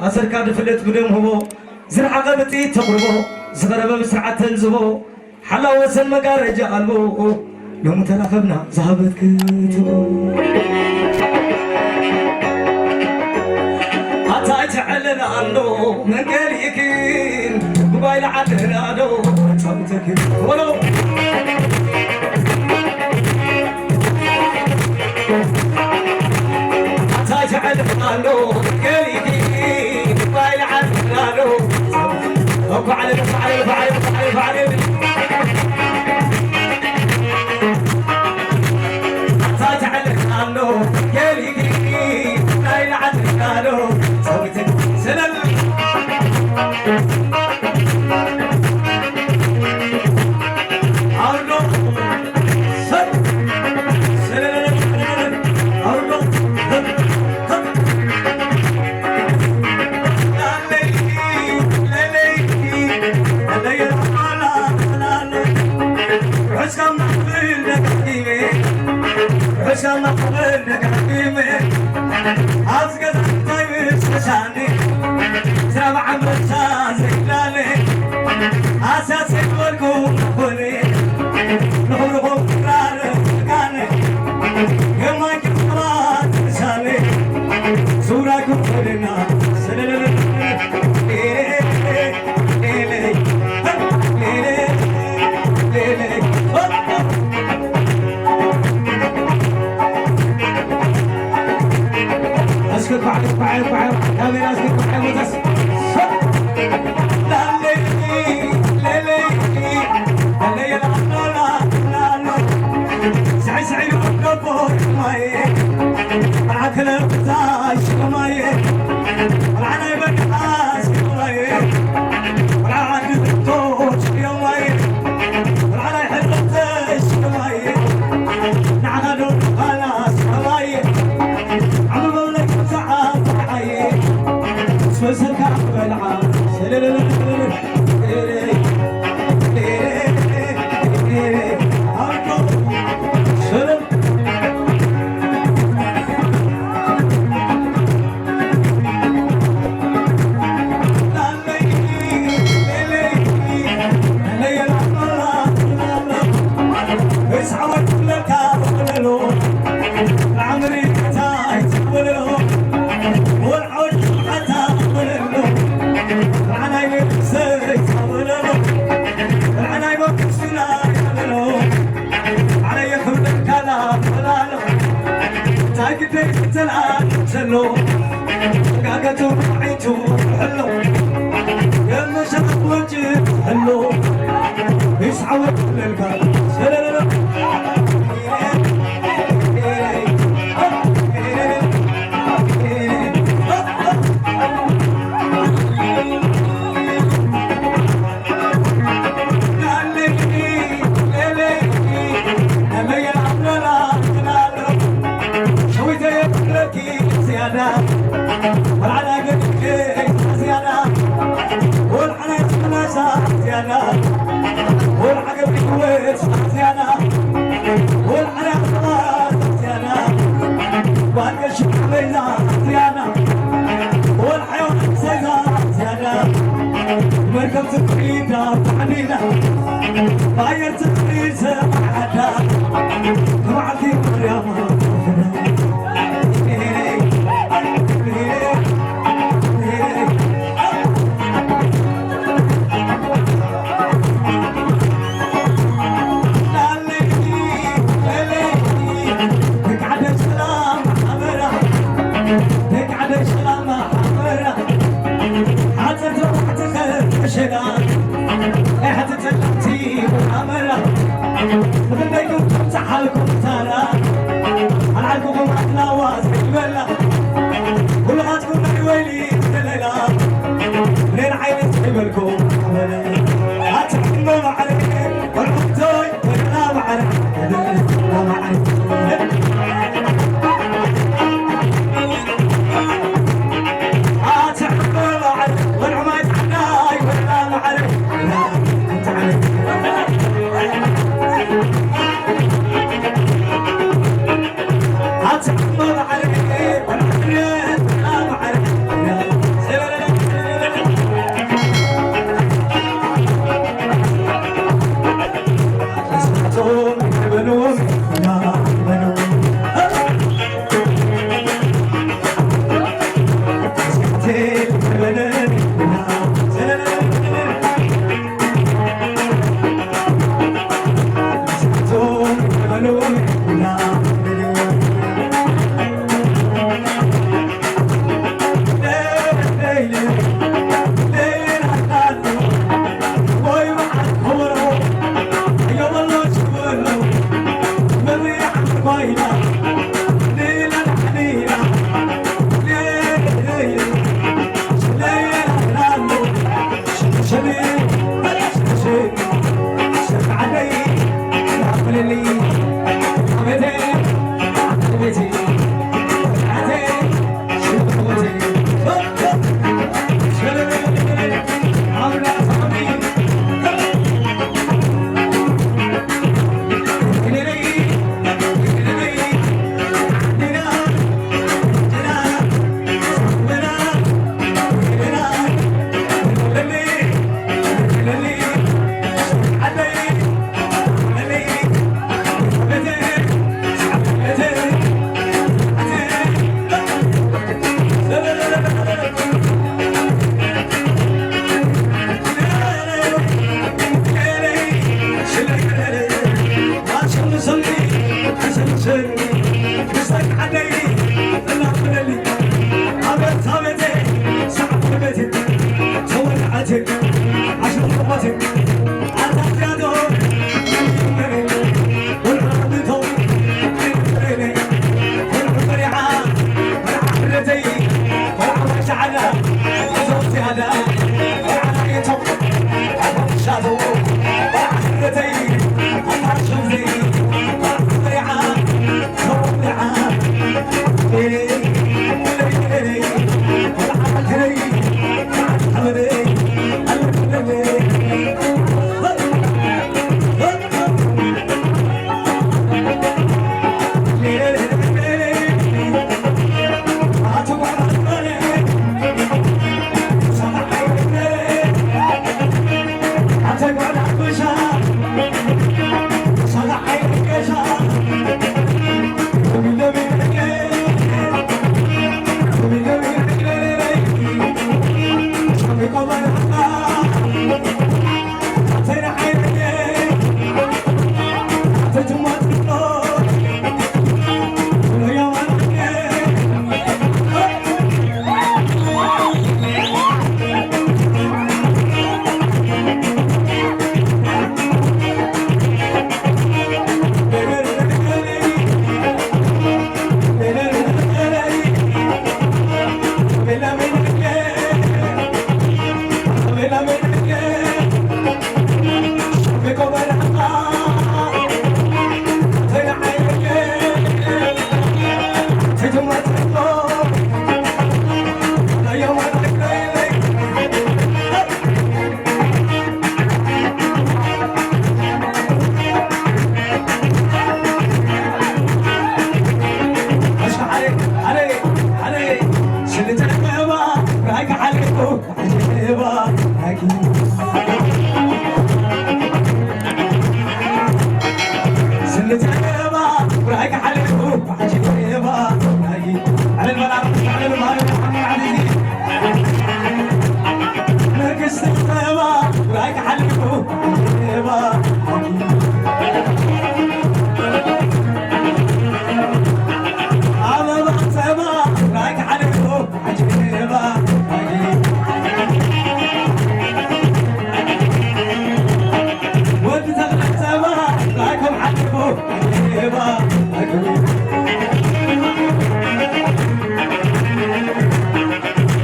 أسر كاد فلت بدم هو زرع قبتي تقربه زغرب بسرعة تنزبه حلا وسن مقارجة قلبه يوم تلاقبنا ذهبت كتبه أتا تعلن عنه من قليكين موبايل عدنا له صوتك ولو أتا تعلن عنه قليكين موبايل عدنا له فعل فعل فعل فعل فعل أتا تعلن عنه قليكين موبايل عدنا له صوتك سلام حسام قبلك حكيمي أزقد طيب سشاني سبع مساس إلالي أساس الورقو نقولي نقولو قرار كاني يوم كبرات سالي سورة كفرنا سلالي اسكت بعد يا بني اسكت بعد وتس لا ليلي ليلي ليلي لا لا سعي سعي نبور ماي العقل القتاش ماي العنا يبقاس ماي العنا التوش يا ماي العنا يحلتش ماي نعنا خلاص ماي سوسك بلعب سلل سلو قاقتو عيتو حلو يا مشرق وجه حلو يسعى للقلب سلو والعنا قدك زيادة والعنا يتمنى زيادة والعقب كويس زيادة والعنا خلاص زيادة وهالقى شوف علينا زيادة والحيوان سيدة زيادة مركب تقريدة تعنينا غير تقريدة حدا وعدي مريم عليك عجيبة سنتيبة وراك حلو عجيبة على الملعب على الملعب محمد علي نرقص الطيبة وراك حلو عجيبة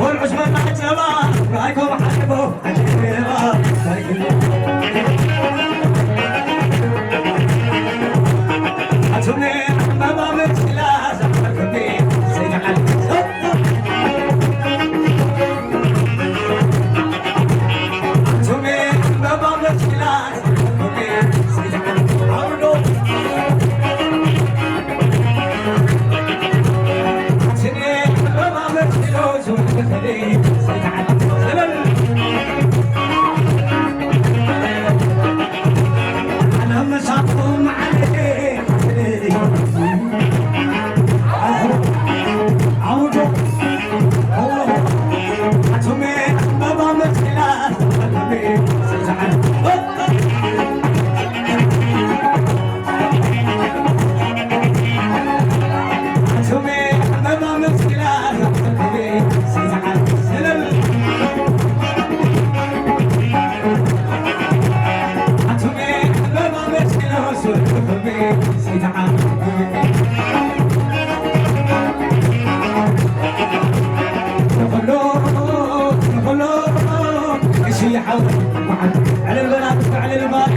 والعجبة عجبة رايكم حبوا عجيبة عجبني بابا مجلا زحمكني سيد علي عجبني بابا مجلا زحمكني سيد علي عمرو أنا مشاطهم عليه عودوا عتمي بابا مشكلة قلبي سيزعل عتمي بابا مشكلة قلبي سيزعل سلم عتمي بابا مشكلة قلبي سيزعل على البنات على البنات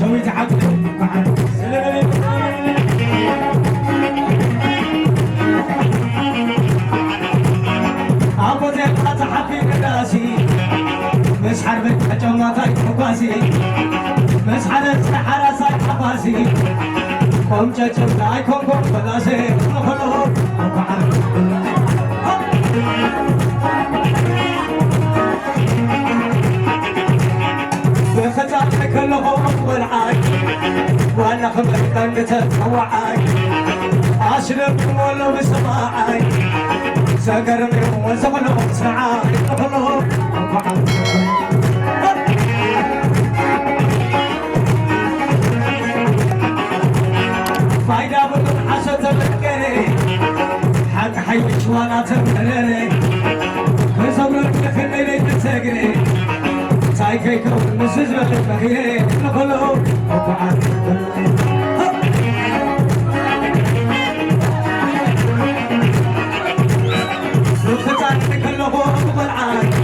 شويت عقلي عبودي حبي قداسي مش حربت حجوماتي حباسي مش حربت حراسي حباسي قوم جاجب لايكم قوم بلاسي هلو بختاتك كلهم والعاي وانا خبرت انت توعاي اشرب ولو بسماعي سقرني وزغلو سعاي هلو فايدة بدون حشد الكري حق حيش وانا تمرري بصبر تخليني تسقري سايكيكو مسج بالبخيري نقولو وقعد وختاني كلهم بالعاد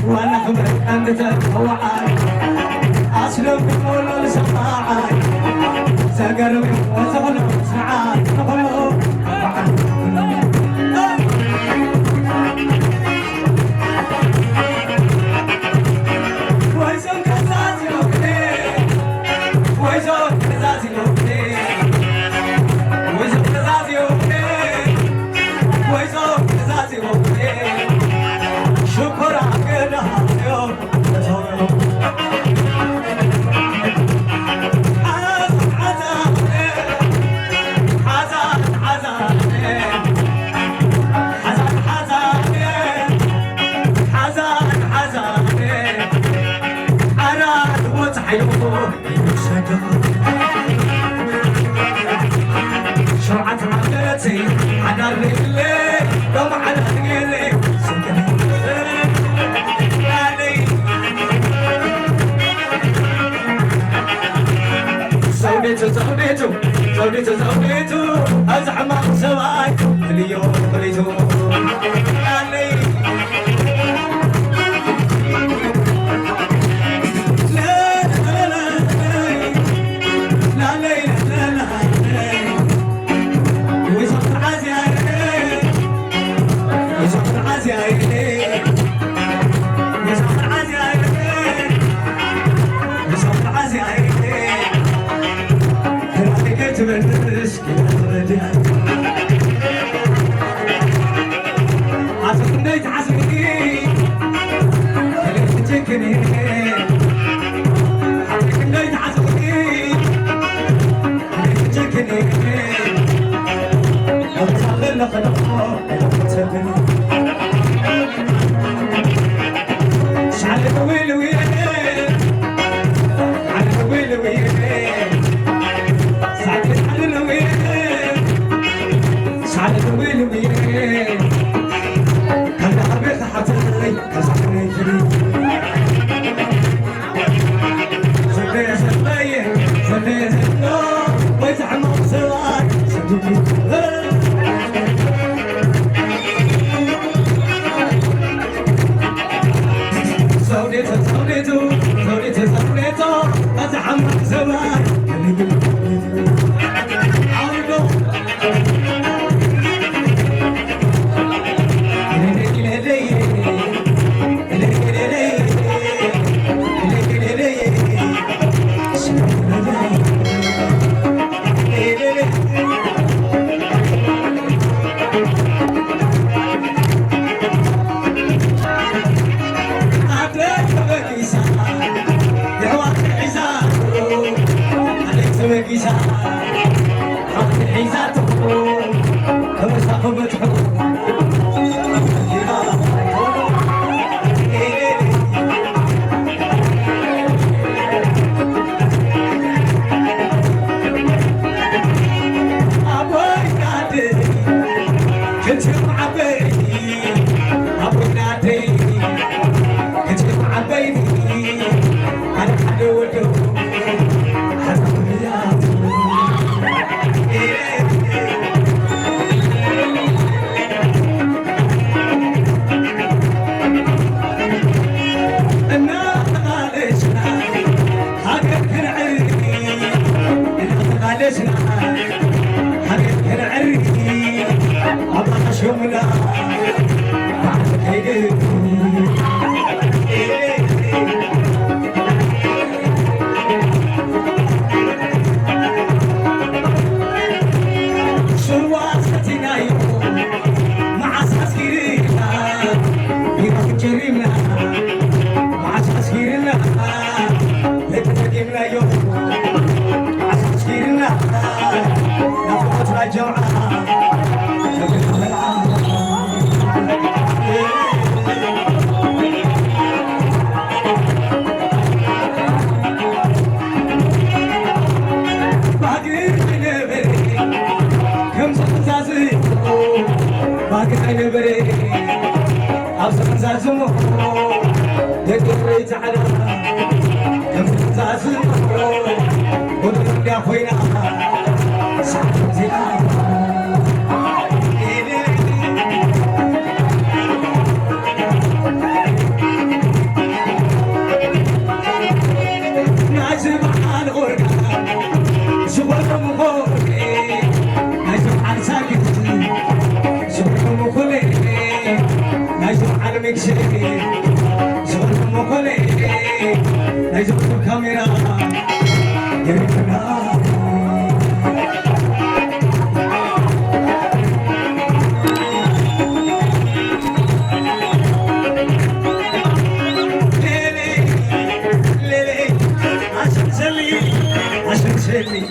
وانا خبرت انت توعاي اسلم بقولوا لسماعاي سقرني وزغلو سعاد نقولو وقعد شرعت عقلتي على الرجلين دوم على رجلي زوديتو ازعم سواك اليوم خليتو تبلش كده عصف النيت عصفني خليك تجكني عصف النيت عصفني خليك تجكني لو تصغر لقلقه لو تسبني شعل طويل ويا على طويل ويا سعد على ويا شعل طويل ويا كان حبيت حتى كسحني جري زلي زلي زلي ويزعم صراك صدقني زوليتو أزعم زمان عشان سلي